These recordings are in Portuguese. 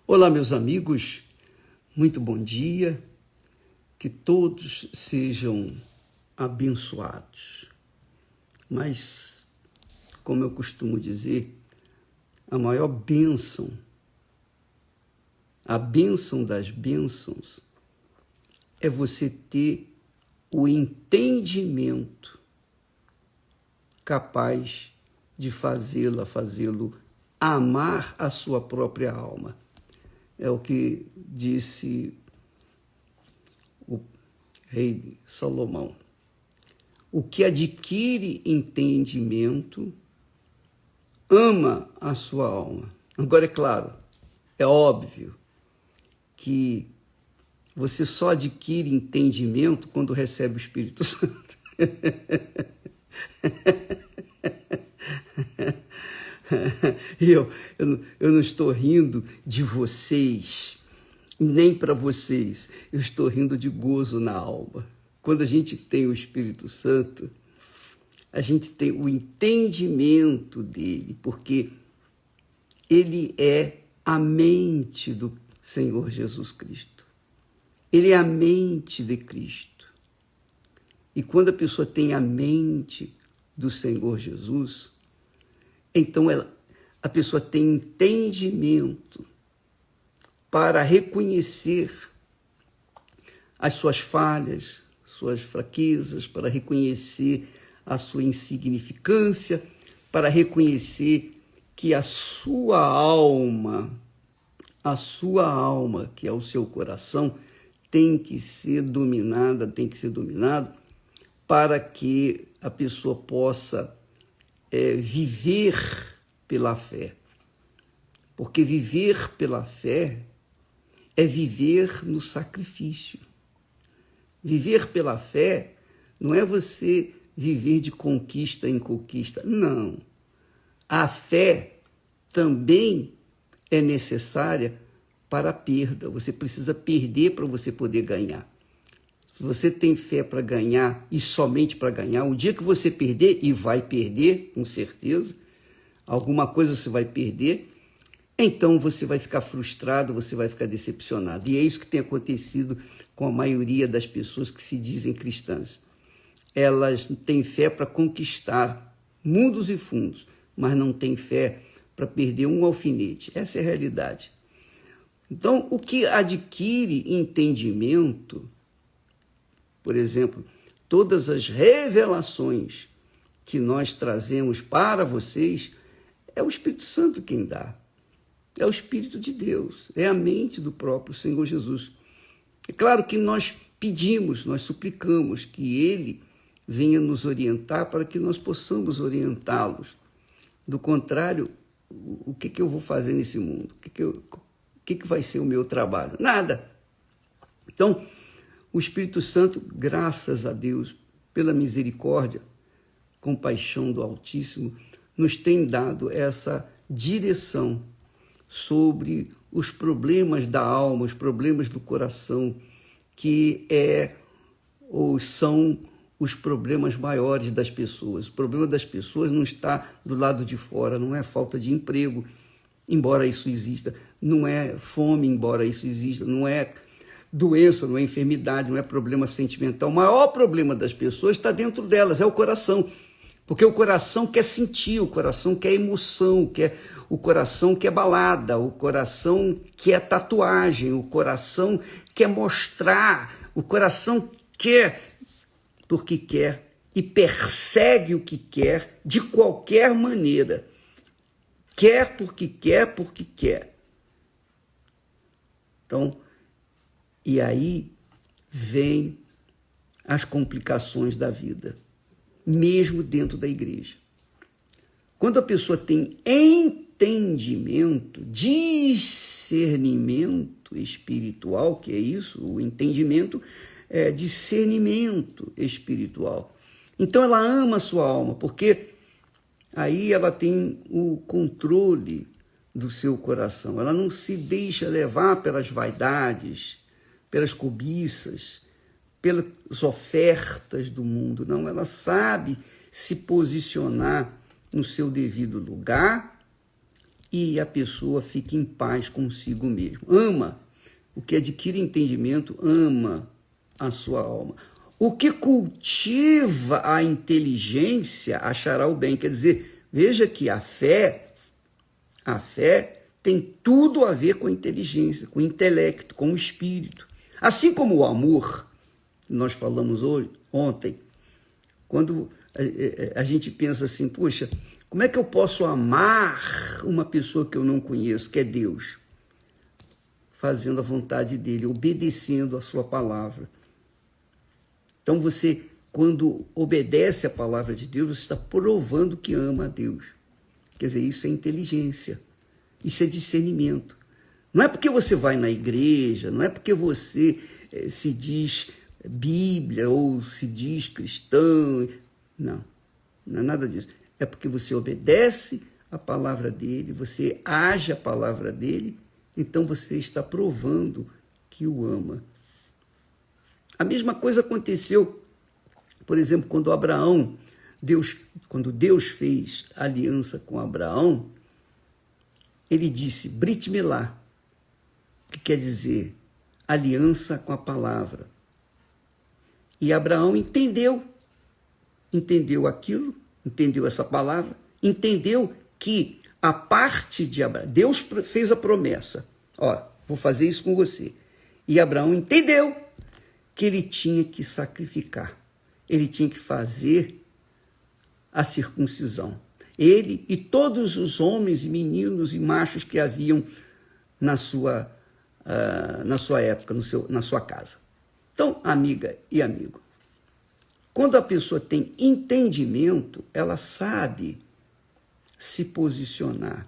Olá, meus amigos, muito bom dia, que todos sejam abençoados. Mas, como eu costumo dizer, a maior bênção, a bênção das bênçãos, é você ter o entendimento capaz de fazê-lo amar a sua própria alma. É o que disse o rei Salomão. O que adquire entendimento ama a sua alma. Agora, é claro, é óbvio que você só adquire entendimento quando recebe o Espírito Santo. Eu não estou rindo de vocês, nem para vocês. Eu estou rindo de gozo na alma. Quando a gente tem o Espírito Santo, a gente tem o entendimento dele, porque ele é a mente do Senhor Jesus Cristo. Ele é a mente de Cristo. E quando a pessoa tem a mente do Senhor Jesus, então a pessoa tem entendimento para reconhecer as suas falhas, suas fraquezas, para reconhecer a sua insignificância, para reconhecer que a sua alma, que é o seu coração, tem que ser dominado para que a pessoa possa viver pela fé. Porque viver pela fé é viver no sacrifício. Viver pela fé não é você viver de conquista em conquista. Não. A fé também é necessária para a perda. Você precisa perder para você poder ganhar. Se você tem fé para ganhar e somente para ganhar, o dia que você perder, e vai perder, com certeza, alguma coisa você vai perder, então você vai ficar frustrado, você vai ficar decepcionado. E é isso que tem acontecido com a maioria das pessoas que se dizem cristãs. Elas têm fé para conquistar mundos e fundos, mas não têm fé para perder um alfinete. Essa é a realidade. Então, o que adquire entendimento, por exemplo, todas as revelações que nós trazemos para vocês, é o Espírito Santo quem dá. É o Espírito de Deus, é a mente do próprio Senhor Jesus. É claro que nós pedimos, nós suplicamos que Ele venha nos orientar para que nós possamos orientá-los. Do contrário, o que eu vou fazer nesse mundo? O que vai ser o meu trabalho? Nada. Então, o Espírito Santo, graças a Deus, pela misericórdia, compaixão do Altíssimo, nos tem dado essa direção sobre os problemas da alma, os problemas do coração, que são os problemas maiores das pessoas. O problema das pessoas não está do lado de fora, não é falta de emprego, embora isso exista, não é fome, embora isso exista, não é doença, não é enfermidade, não é problema sentimental. O maior problema das pessoas está dentro delas, é o coração. Porque o coração quer sentir, o coração quer emoção, o coração quer balada, o coração quer tatuagem, o coração quer mostrar, o coração quer porque quer e persegue o que quer de qualquer maneira. Quer porque quer, porque quer. Então, e aí vem as complicações da vida, mesmo dentro da igreja. Quando a pessoa tem entendimento, discernimento espiritual, que é isso, o entendimento é discernimento espiritual. Então ela ama a sua alma, porque aí ela tem o controle do seu coração. Ela não se deixa levar pelas vaidades, pelas cobiças, pelas ofertas do mundo. Não, ela sabe se posicionar no seu devido lugar e a pessoa fica em paz consigo mesmo. Ama. O que adquire entendimento, ama a sua alma. O que cultiva a inteligência achará o bem. Quer dizer, veja que a fé tem tudo a ver com a inteligência, com o intelecto, com o espírito. Assim como o amor, nós falamos ontem, quando a gente pensa assim, puxa, como é que eu posso amar uma pessoa que eu não conheço, que é Deus? Fazendo a vontade dele, obedecendo a sua palavra. Então você, quando obedece a palavra de Deus, você está provando que ama a Deus. Quer dizer, isso é inteligência, isso é discernimento. Não é porque você vai na igreja, não é porque você se diz Bíblia ou se diz cristão. Não, não é nada disso. É porque você obedece a palavra dele, você age a palavra dele, então você está provando que o ama. A mesma coisa aconteceu, por exemplo, quando Deus fez aliança com Abraão, ele disse Brit Milá, que quer dizer aliança com a palavra. E Abraão entendeu aquilo, entendeu essa palavra, entendeu que a parte de Abraão, Deus fez a promessa, vou fazer isso com você. E Abraão entendeu que ele tinha que sacrificar, ele tinha que fazer a circuncisão. Ele e todos os homens e meninos e machos que haviam na sua época, na sua casa. Então, amiga e amigo, quando a pessoa tem entendimento, ela sabe se posicionar.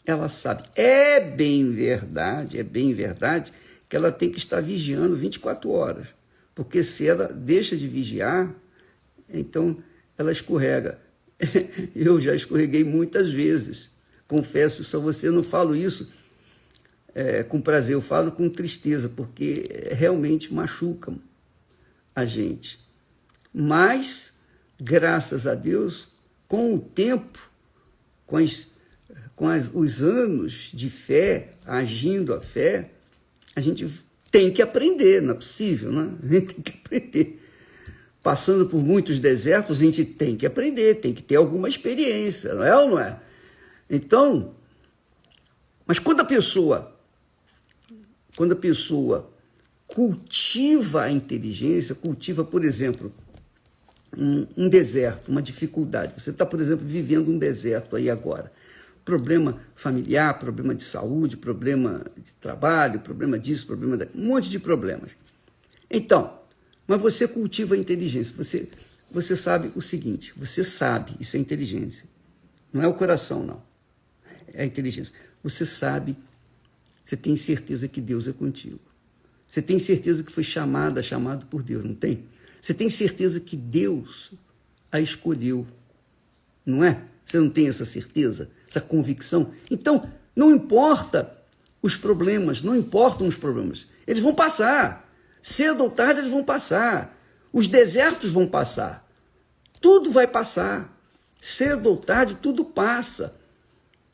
Ela sabe. É bem verdade que ela tem que estar vigiando 24 horas. Porque se ela deixa de vigiar, então ela escorrega. Eu já escorreguei muitas vezes. Confesso isso a você, não falo isso com prazer, eu falo com tristeza, porque realmente machuca a gente. Mas, graças a Deus, com o tempo, os anos de fé, agindo a fé, a gente tem que aprender, não é possível, né? A gente tem que aprender. Passando por muitos desertos, a gente tem que aprender, tem que ter alguma experiência, não é ou não é? Então, mas quando a pessoa cultiva a inteligência, cultiva, por exemplo, um deserto, uma dificuldade. Você está, por exemplo, vivendo um deserto aí agora. Problema familiar, problema de saúde, problema de trabalho, problema disso, problema daquilo, um monte de problemas. Então, mas você cultiva a inteligência. Você sabe o seguinte, você sabe, isso é inteligência. Não é o coração, não. É a inteligência. Você sabe, você tem certeza que Deus é contigo. Você tem certeza que foi chamado por Deus, não tem? Você tem certeza que Deus a escolheu, não é? Você não tem essa certeza, essa convicção? Então, não importam os problemas, eles vão passar. Cedo ou tarde eles vão passar. Os desertos vão passar. Tudo vai passar. Cedo ou tarde tudo passa.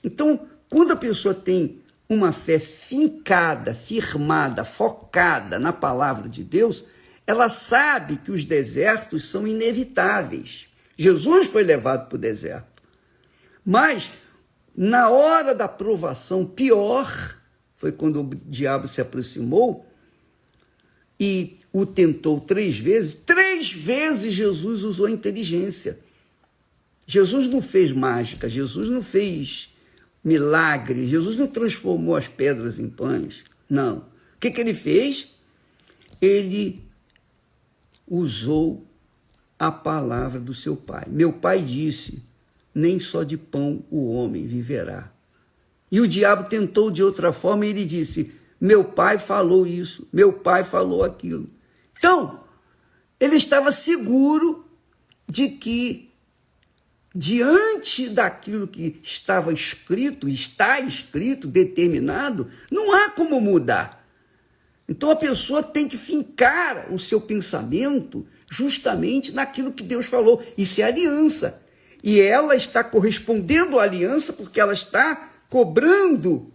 Então, quando a pessoa tem uma fé fincada, firmada, focada na palavra de Deus, ela sabe que os desertos são inevitáveis. Jesus foi levado para o deserto. Mas, na hora da provação pior, foi quando o diabo se aproximou e o tentou 3 vezes. 3 vezes Jesus usou inteligência. Jesus não fez mágica, Jesus não fez milagre, Jesus não transformou as pedras em pães. Não. O que ele fez? Ele usou a palavra do seu pai. Meu pai disse, nem só de pão o homem viverá. E o diabo tentou de outra forma e ele disse, meu pai falou isso, meu pai falou aquilo. Então, ele estava seguro de que, diante daquilo que estava escrito, está escrito, determinado, não há como mudar. Então a pessoa tem que fincar o seu pensamento justamente naquilo que Deus falou. Isso é aliança. E ela está correspondendo à aliança porque ela está cobrando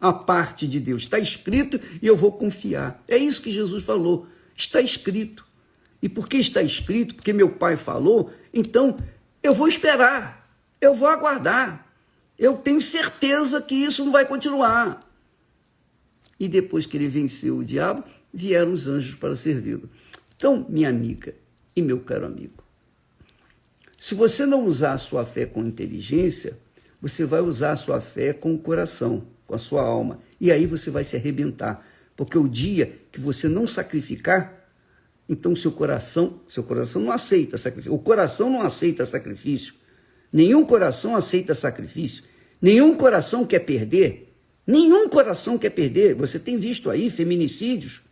a parte de Deus. Está escrito e eu vou confiar. É isso que Jesus falou. Está escrito. E porque está escrito, porque meu pai falou, então eu vou esperar, eu vou aguardar. Eu tenho certeza que isso não vai continuar. E depois que ele venceu o diabo, vieram os anjos para servi-lo. Então, minha amiga e meu caro amigo, se você não usar a sua fé com inteligência, você vai usar a sua fé com o coração, com a sua alma. E aí você vai se arrebentar. Porque o dia que você não sacrificar, então seu coração não aceita sacrifício. O coração não aceita sacrifício. Nenhum coração aceita sacrifício. Nenhum coração quer perder. Nenhum coração quer perder. Você tem visto aí feminicídios,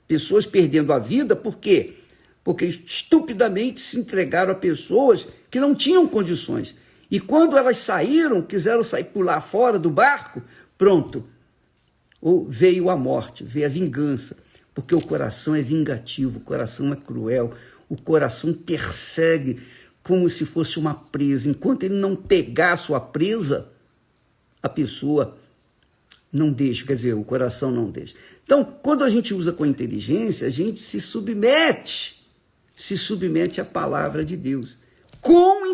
pessoas perdendo a vida, por quê? Porque estupidamente se entregaram a pessoas que não tinham condições. E quando elas saíram, quiseram sair, pular fora do barco, pronto, veio a morte, veio a vingança. Porque o coração é vingativo, o coração é cruel, o coração persegue como se fosse uma presa. Enquanto ele não pegar a sua presa, a pessoa não deixa, quer dizer, o coração não deixa. Então, quando a gente usa com inteligência, a gente se submete à palavra de Deus, com o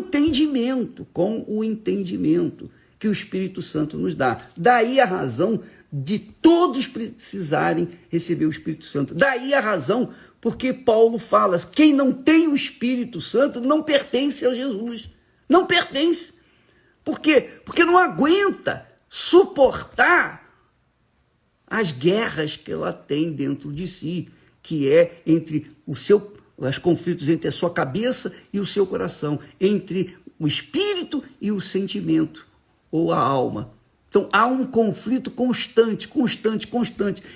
entendimento que o Espírito Santo nos dá. Daí a razão de todos precisarem receber o Espírito Santo. Daí a razão porque Paulo fala, quem não tem o Espírito Santo não pertence a Jesus. Não pertence. Por quê? Porque não aguenta suportar as guerras que ela tem dentro de si, que é entre os conflitos entre a sua cabeça e o seu coração, entre o espírito e o sentimento, ou a alma. Então, há um conflito constante,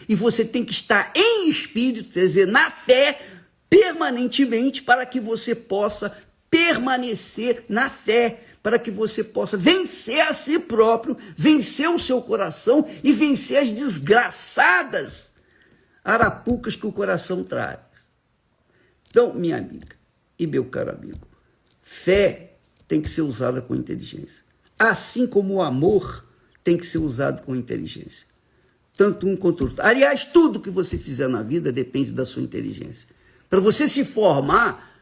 e você tem que estar em espírito, quer dizer, na fé, permanentemente, para que você possa permanecer na fé, para que você possa vencer a si próprio, vencer o seu coração e vencer as desgraçadas arapucas que o coração traz. Então, minha amiga e meu caro amigo, fé tem que ser usada com inteligência. Assim como o amor tem que ser usado com inteligência. Tanto um quanto o outro. Aliás, tudo que você fizer na vida depende da sua inteligência. Para você se formar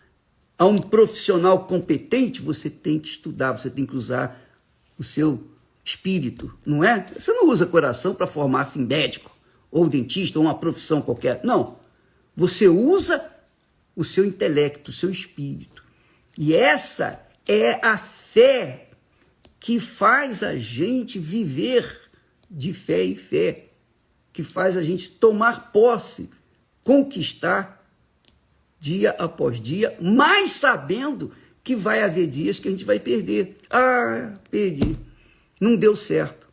a um profissional competente, você tem que estudar, você tem que usar o seu espírito, não é? Você não usa coração para formar-se em médico, ou dentista, ou uma profissão qualquer. Não. Você usa o seu intelecto, o seu espírito. E essa é a fé que faz a gente viver de fé em fé, que faz a gente tomar posse, conquistar dia após dia, mas sabendo que vai haver dias que a gente vai perder. Ah, perdi, não deu certo.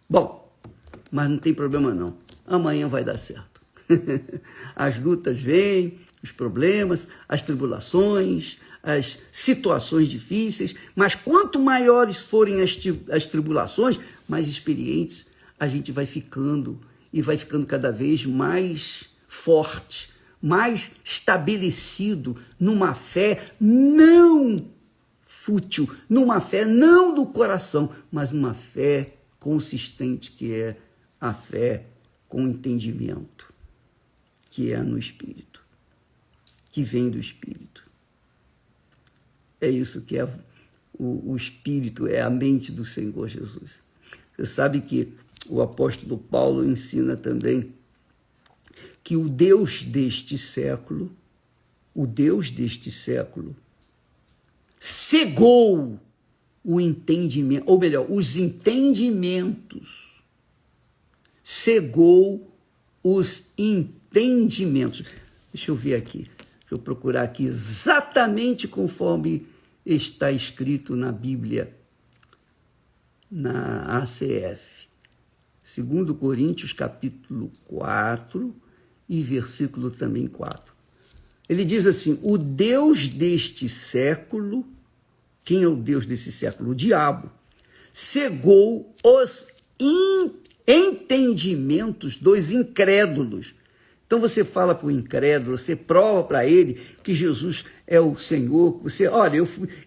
Bom, mas não tem problema não, amanhã vai dar certo. As lutas vêm, os problemas, as tribulações, as situações difíceis, mas quanto maiores forem as tribulações, mais experientes a gente vai ficando, e vai ficando cada vez mais forte, mais estabelecido numa fé não fútil, numa fé não do coração, mas numa fé consistente, que é a fé com entendimento, que é no Espírito, que vem do Espírito. É isso que é o Espírito, é a mente do Senhor Jesus. Você sabe que o apóstolo Paulo ensina também que o Deus deste século, cegou o entendimento, ou melhor, os entendimentos, cegou os entendimentos. Deixa eu ver aqui, deixa eu procurar aqui exatamente conforme está escrito na Bíblia, na ACF. 2 Coríntios, capítulo 4, e versículo também 4. Ele diz assim, o Deus deste século, quem é o Deus desse século? O diabo, cegou os entendimentos dos incrédulos. Então você fala para o incrédulo, você prova para ele que Jesus é o Senhor. Você, olha,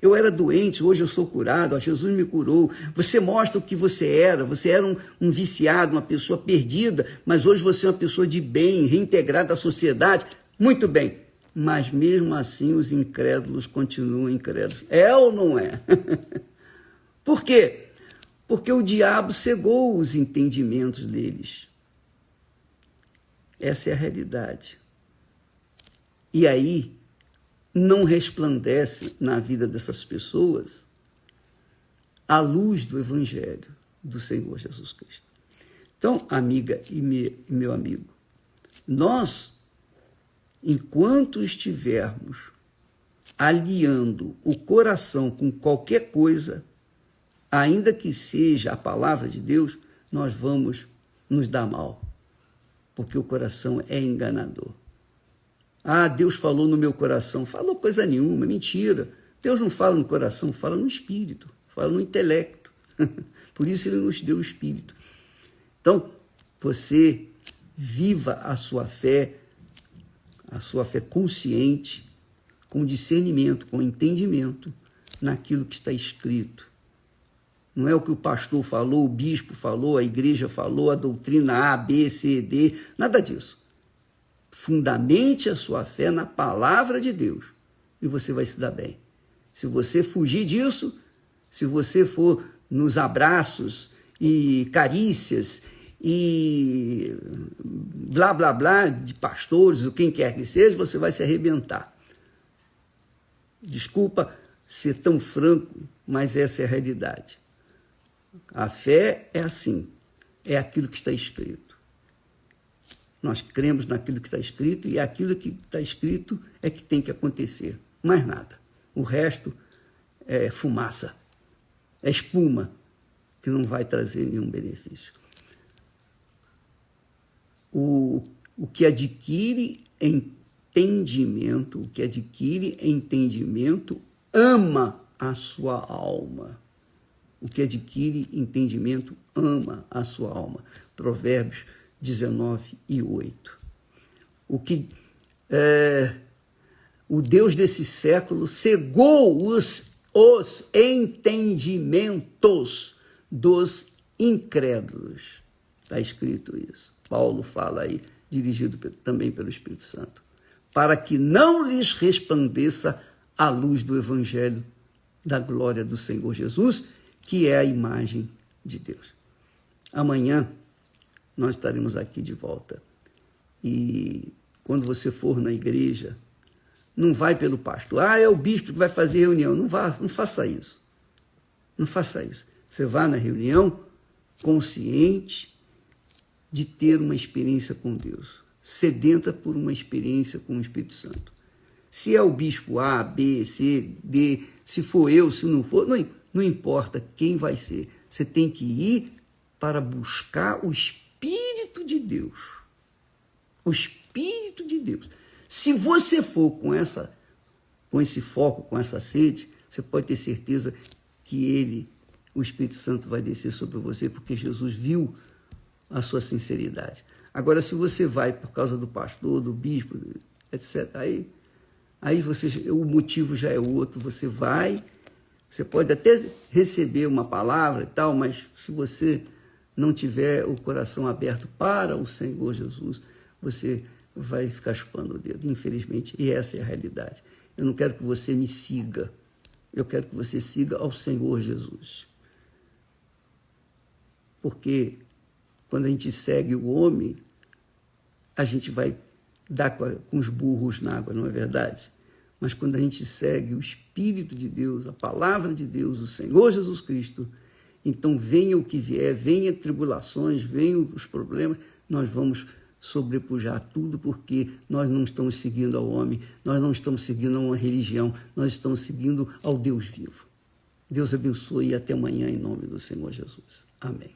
eu era doente, hoje eu sou curado, ó, Jesus me curou. Você mostra o que você era um viciado, uma pessoa perdida, mas hoje você é uma pessoa de bem, reintegrada à sociedade. Muito bem, mas mesmo assim os incrédulos continuam incrédulos. É ou não é? Por quê? Porque o diabo cegou os entendimentos deles. Essa é a realidade. E aí, não resplandece na vida dessas pessoas a luz do Evangelho do Senhor Jesus Cristo. Então, amiga e meu amigo, nós, enquanto estivermos aliando o coração com qualquer coisa, ainda que seja a palavra de Deus, nós vamos nos dar mal. Porque o coração é enganador. Ah, Deus falou no meu coração. Falou coisa nenhuma, mentira. Deus não fala no coração, fala no espírito, fala no intelecto. Por isso ele nos deu o espírito. Então, você viva a sua fé consciente, com discernimento, com entendimento naquilo que está escrito. Não é o que o pastor falou, o bispo falou, a igreja falou, a doutrina A, B, C, D, nada disso. Fundamente a sua fé na palavra de Deus e você vai se dar bem. Se você fugir disso, se você for nos abraços e carícias e blá, blá, blá, de pastores ou quem quer que seja, você vai se arrebentar. Desculpa ser tão franco, mas essa é a realidade. A fé é assim, é aquilo que está escrito. Nós cremos naquilo que está escrito e aquilo que está escrito é que tem que acontecer, mais nada. O resto é fumaça, é espuma, que não vai trazer nenhum benefício. O que adquire entendimento, ama a sua alma. O que adquire entendimento ama a sua alma. Provérbios 19:8. O Deus desse século cegou os entendimentos dos incrédulos. Está escrito isso. Paulo fala aí, dirigido também pelo Espírito Santo. Para que não lhes resplandeça a luz do Evangelho da glória do Senhor Jesus, que é a imagem de Deus. Amanhã nós estaremos aqui de volta. E quando você for na igreja, não vai pelo pastor. Ah, é o bispo que vai fazer reunião. Não faça isso. Não faça isso. Você vá na reunião consciente de ter uma experiência com Deus, sedenta por uma experiência com o Espírito Santo. Se é o bispo A, B, C, D, se for eu, se não for, não importa quem vai ser. Você tem que ir para buscar o Espírito de Deus. O Espírito de Deus. Se você for com esse foco, com essa sede, você pode ter certeza que o Espírito Santo vai descer sobre você, porque Jesus viu a sua sinceridade. Agora, se você vai por causa do pastor, do bispo, etc., aí o motivo já é outro. Você vai, você pode até receber uma palavra e tal, mas se você não tiver o coração aberto para o Senhor Jesus, você vai ficar chupando o dedo, infelizmente, e essa é a realidade. Eu não quero que você me siga, eu quero que você siga ao Senhor Jesus. Porque quando a gente segue o homem, a gente vai dar com os burros na água, não é verdade? Mas quando a gente segue o Espírito de Deus, a palavra de Deus, o Senhor Jesus Cristo, então venha o que vier, venha tribulações, venham os problemas, nós vamos sobrepujar tudo, porque nós não estamos seguindo ao homem, nós não estamos seguindo a uma religião, nós estamos seguindo ao Deus vivo. Deus abençoe e até amanhã em nome do Senhor Jesus. Amém.